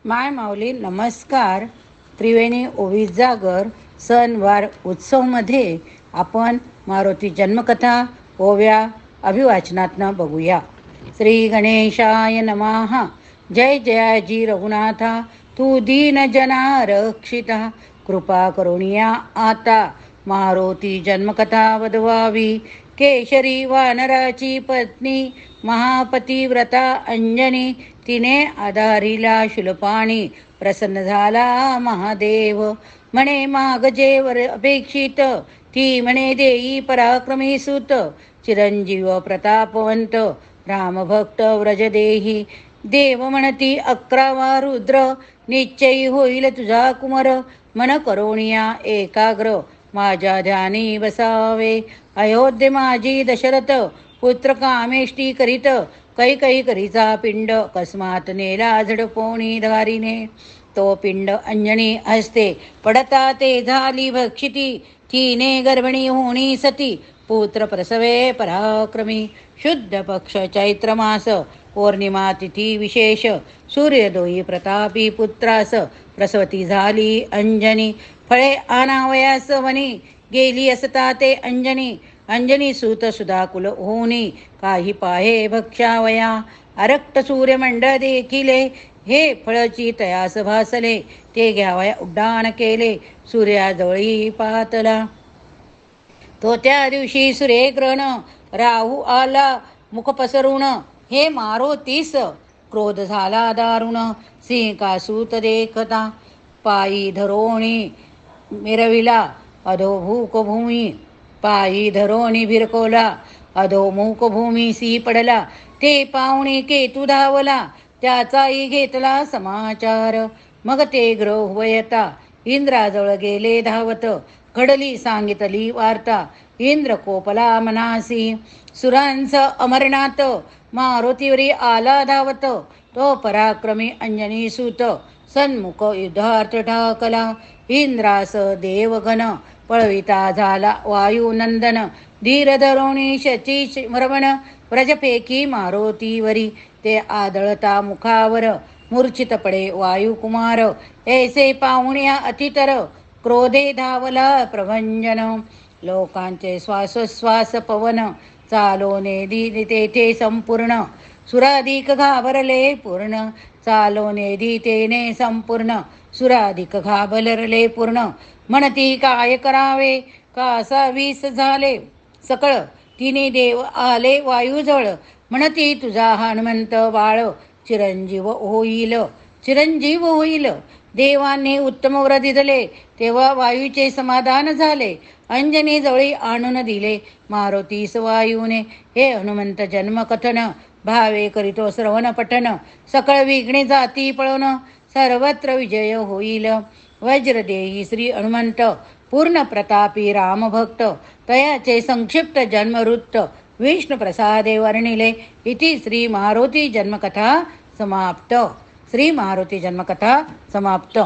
माय माऊली नमस्कार. त्रिवेणी ओवीस जागर सणवार उत्सवमध्ये आपण मारुती जन्मकथा ओव्या अभिवाचनातनं बघूया. श्री गणेशाय नमः. जय जयाजी रघुनाथा, तू दीन जना रक्षिता, कृपा करुणिया आता मारुती जन्मकथा वदवावी. केशरी वानराची पत्नी महापतिव्रता अंजनी, तिने आधारिला शुलपाणी, प्रसन्न झाला महादेव. म्हणे मागजे वर अपेक्षित, ती म्हणे देई पराक्रमी सुत. चिरंजीव प्रतापवंत रामभक्त व्रजदेही, देव म्हणती 11वा रुद्र, निश्चयी होईल तुझा कुमर. मन करोणिया एकाग्र, माझ्या ध्यानी बसावे. अयोध्ये माझी दशरथ, पुत्र कामेष्टी करीत. कैकई करीचा पिंड, अकस्मात नेला झडपोणी धारीने. तो पिंड अंजनी हस्ते पडता ते झाली भक्षिती, तिने गर्भिणी होणी सती, पुत्र प्रसवे पराक्रमी. शुद्ध पक्ष चैत्र मास, पौर्णिमा तिथी विशेष, सूर्योदयी प्रतापी पुत्रास प्रसवती झाली अंजनी. फळे आणावयास वनी, गेली असता ते अंजनी. अंजनी सूत सुधाकुल होनी, काही पाहे भक्षावया. अरक्त सूर्यमंडळ देखिले, हे फळची तयास भासले. ते घ्यावया उड्डाण केले, सूर्याजवळी पातला. तो त्या दिवशी सूर्यग्रहण, राहू आला मुख पसरून. हे मारुतीस क्रोध झाला दारुण, सिंहासूत देखता. पायी धरोणी मिरविला अधोभूक भूमी, पायी धरोणी भिरकोला अधोमुख भूमीसी पडला. ते पाहुणे केतू धावला, त्याचाही घेतला समाचार. मग ते ग्रह वयता इंद्राजवळ गेले धावत, घडली सांगितली वार्ता. इंद्र कोपला मनासी, सुरांचा अमरनाथ, मारुतीवरी आला धावत. तो पराक्रमी अंजनी सूत, सन्मुख युद्धार्थ ठाकला. इंद्रास देवगण, पळविता झाला वायुनंदन. धीर धरोणी शची मरवण, व्रजपेकी मारुतीवरी. ते आदळता मुखावर, मूर्छित पडे वायुकुमार. ऐसे पाहुण्या अतितर, क्रोधे धावला प्रभंजन. लोकांचे श्वासोश्वास पवन, चालोने दी तेथे संपूर्ण. सुराधिक घाबरले पूर्ण, चालोने दी तेने संपूर्ण. सुराधिक घाबरले पूर्ण, म्हणती काय करावे, कासावीस झाले सकळ. तिने देव आले वायुजवळ, म्हणती तुझा हनुमंत बाळ चिरंजीव होईल, चिरंजीव होईल. देवाने उत्तम वर दिले, तेव्हा वायूचे समाधान झाले. अंजनी जवळी आणून दिले मारुतीस वायूने. हे हनुमंत जन्मकथन, भावे करीतो श्रवण पठन. सकळ विघ्ने जाती पळून, सर्वत्र विजय होईल. वज्र देही श्री हनुमंत, पूर्ण प्रतापी रामभक्त. तयाचे संक्षिप्त जन्मवृत्त, विष्णू प्रसादे वर्णिले. इति श्री मारुती जन्मकथा समाप्त. श्री मारुती जन्मकथा समाप्त.